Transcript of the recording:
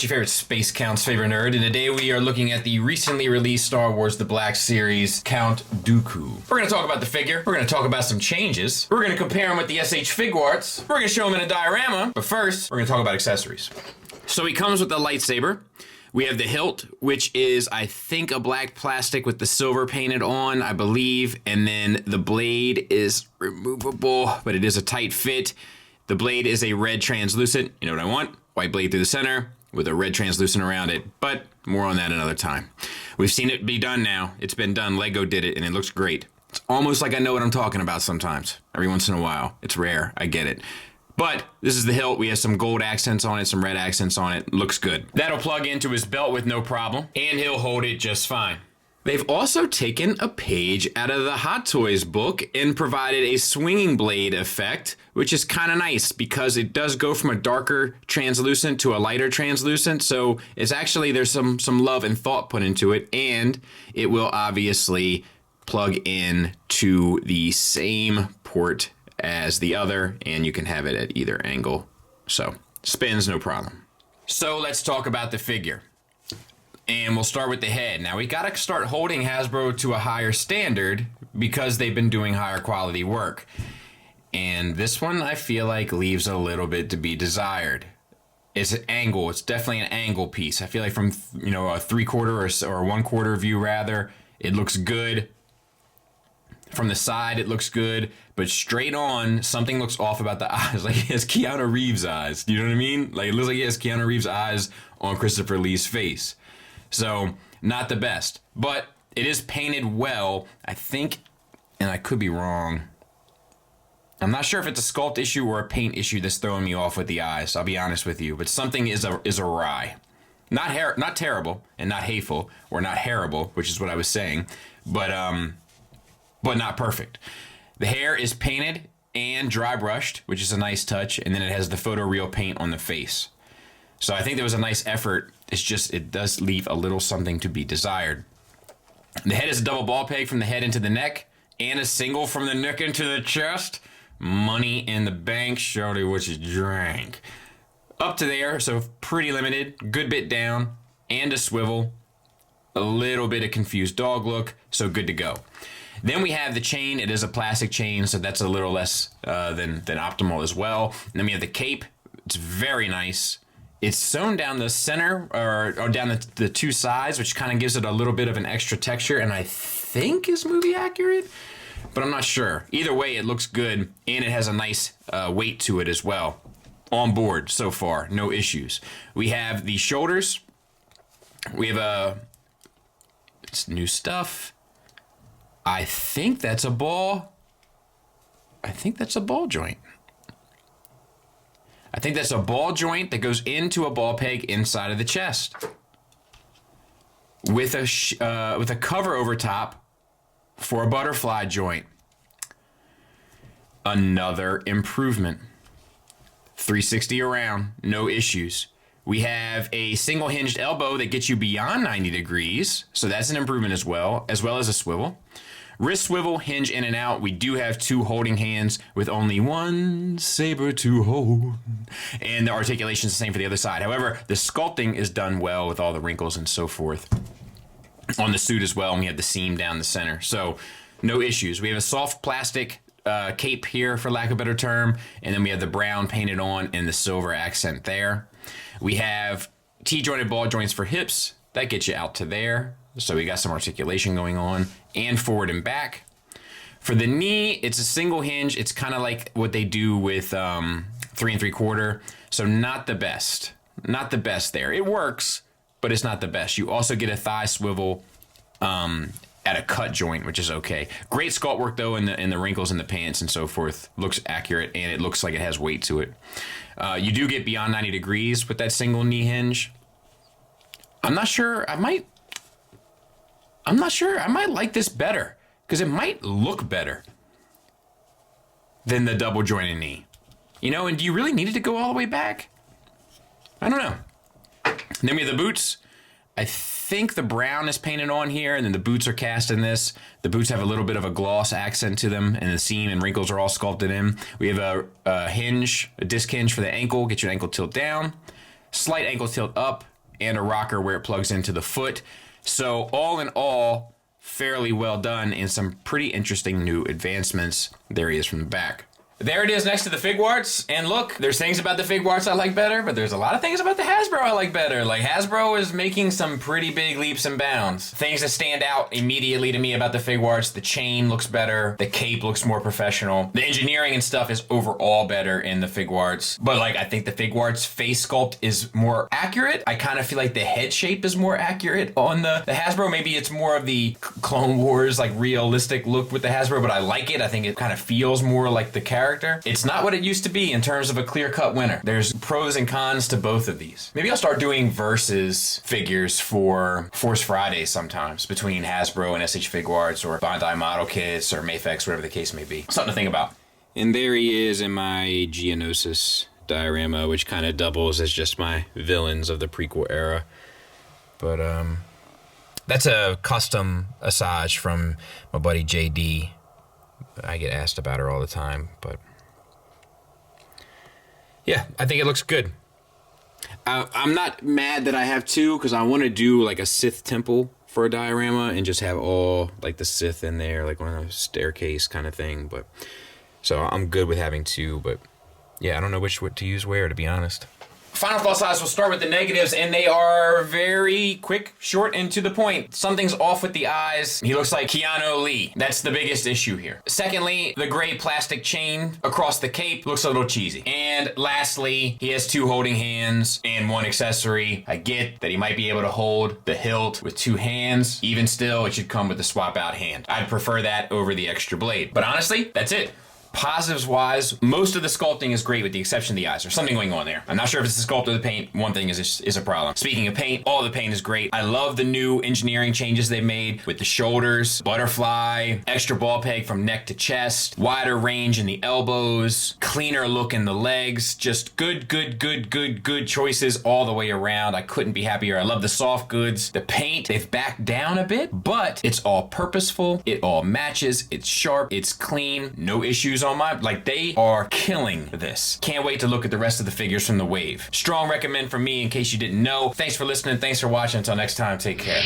your favorite Space Count's favorite nerd, and today we are looking at the recently released Star Wars The Black Series, Count Dooku. We're going to talk about the figure, we're going to talk about some changes, we're going to compare him with the SH Figuarts, we're going to show him in a diorama, but first, we're going to talk about accessories. So he comes with the lightsaber. We have the hilt, which is, I think, a black plastic with the silver painted on, I believe, and then the blade is removable, but it is a tight fit. The blade is a red translucent, you know what I want? White blade through the center with a red translucent around it, but more on that another time. We've seen it be done now. It's been done. Lego did it, and it looks great. It's almost like I know what I'm talking about sometimes. Every once in a while. It's rare. I get it. But this is the hilt. We have some gold accents on it, some red accents on it. Looks good. That'll plug into his belt with no problem, and he'll hold it just fine. They've also taken a page out of the Hot Toys book and provided a swinging blade effect, which is kind of nice because it does go from a darker translucent to a lighter translucent. So it's actually, there's some love and thought put into it, and it will obviously plug in to the same port as the other, and you can have it at either angle. So spins, no problem. So let's talk about the figure. And we'll start with the head. Now, we gotta start holding Hasbro to a higher standard because they've been doing higher quality work. And this one, I feel like, leaves a little bit to be desired. It's an angle. It's definitely an angle piece. I feel like from, you know, a 3/4 or a 1/4 view, rather, it looks good. From the side, it looks good. But straight on, something looks off about the eyes. Like he has Keanu Reeves' eyes. You know what I mean? Like it looks like he has Keanu Reeves' eyes on Christopher Lee's face. So, not the best. But it is painted well, I think, and I could be wrong. I'm not sure if it's a sculpt issue or a paint issue that's throwing me off with the eyes, I'll be honest with you. But something is awry. Not terrible, and not hateful, or not terrible, which is what I was saying, but not perfect. The hair is painted and dry brushed, which is a nice touch, and then it has the photoreal paint on the face. So I think there was a nice effort. It's just, it does leave a little something to be desired. The head is a double ball peg from the head into the neck, and a single from the neck into the chest. Money in the bank, shorty what you drank. Up to there, so pretty limited, good bit down, and a swivel. A little bit of confused dog look, so good to go. Then we have the chain. It is a plastic chain, so that's a little less than optimal as well. And then we have the cape. It's very nice. It's sewn down the center or down the two sides, which kind of gives it a little bit of an extra texture, and I think is movie accurate, but I'm not sure. Either way, it looks good, and it has a nice weight to it as well. On board so far, no issues. We have the shoulders. We have it's new stuff. I think that's a ball. I think that's a ball joint. I think that's a ball joint that goes into a ball peg inside of the chest, with a cover over top for a butterfly joint. Another improvement. 360 around, no issues. We have a single hinged elbow that gets you beyond 90 degrees, so that's an improvement as well as a swivel. Wrist swivel, hinge in and out. We do have two holding hands with only one saber to hold. And the articulation is the same for the other side. However, the sculpting is done well with all the wrinkles and so forth. On the suit as well, and we have the seam down the center. So, no issues. We have a soft plastic cape here, for lack of a better term. And then we have the brown painted on and the silver accent there. We have T-jointed ball joints for hips. That gets you out to there. So we got some articulation going on, and forward and back. For the knee, it's a single hinge. It's kind of like what they do with 3 3/4. So not the best. Not the best there. It works, but it's not the best. You also get a thigh swivel at a cut joint, which is okay. Great sculpt work though, in the wrinkles in the pants and so forth. Looks accurate, and it looks like it has weight to it. You do get beyond 90 degrees with that single knee hinge. I'm not sure. I might like this better, because it might look better than the double jointed knee. You know, and do you really need it to go all the way back? I don't know. Then we have the boots. I think the brown is painted on here, and then the boots are cast in this. The boots have a little bit of a gloss accent to them, and the seam and wrinkles are all sculpted in. We have a hinge, a disc hinge for the ankle, get your ankle tilt down. Slight ankle tilt up, and a rocker where it plugs into the foot. So all in all, fairly well done and some pretty interesting new advancements. There he is from the back. There it is next to the Figuarts, and look, there's things about the Figuarts I like better, but there's a lot of things about the Hasbro I like better. Like, Hasbro is making some pretty big leaps and bounds. Things that stand out immediately to me about the Figuarts: the chain looks better, the cape looks more professional, the engineering and stuff is overall better in the Figuarts. But like, I think the Figuarts face sculpt is more accurate. I kind of feel like the head shape is more accurate on the Hasbro. Maybe it's more of the Clone Wars, like, realistic look with the Hasbro, but I like it. I think it kind of feels more like the character. It's not what it used to be in terms of a clear-cut winner. There's pros and cons to both of these. Maybe I'll start doing versus figures for Force Fridays sometimes between Hasbro and SH Figuarts, or Bandai model kits, or Mafex, whatever the case may be. Something to think about. And there he is in my Geonosis diorama, which kind of doubles as just my villains of the prequel era. But that's a custom Asajj from my buddy JD. I get asked about her all the time, but yeah, I think it looks good. I'm not mad that I have two, because I want to do like a Sith temple for a diorama and just have all like the Sith in there, like one of those staircase kind of thing. But so I'm good with having two, but yeah, I don't know what to use where, to be honest. Final thoughts, we'll start with the negatives, and they are very quick, short, and to the point. Something's off with the eyes. He looks like Keanu Lee. That's the biggest issue here. Secondly, the gray plastic chain across the cape looks a little cheesy. And lastly, he has two holding hands and one accessory. I get that he might be able to hold the hilt with two hands. Even still, it should come with the swap out hand. I'd prefer that over the extra blade. But honestly, that's it. Positives wise, most of the sculpting is great with the exception of the eyes. There's something going on there. I'm not sure if it's the sculpt or the paint. One thing is a problem. Speaking of paint, all the paint is great. I love the new engineering changes they made with the shoulders, butterfly, extra ball peg from neck to chest, wider range in the elbows, cleaner look in the legs. Just good choices all the way around. I couldn't be happier. I love the soft goods. The paint, they've backed down a bit, but it's all purposeful. It all matches. It's sharp. It's clean. No issues on my, like, they are killing this. Can't wait to look at the rest of the figures from the wave. Strong recommend from me in case you didn't know. Thanks for listening. Thanks for watching. Until next time, take care.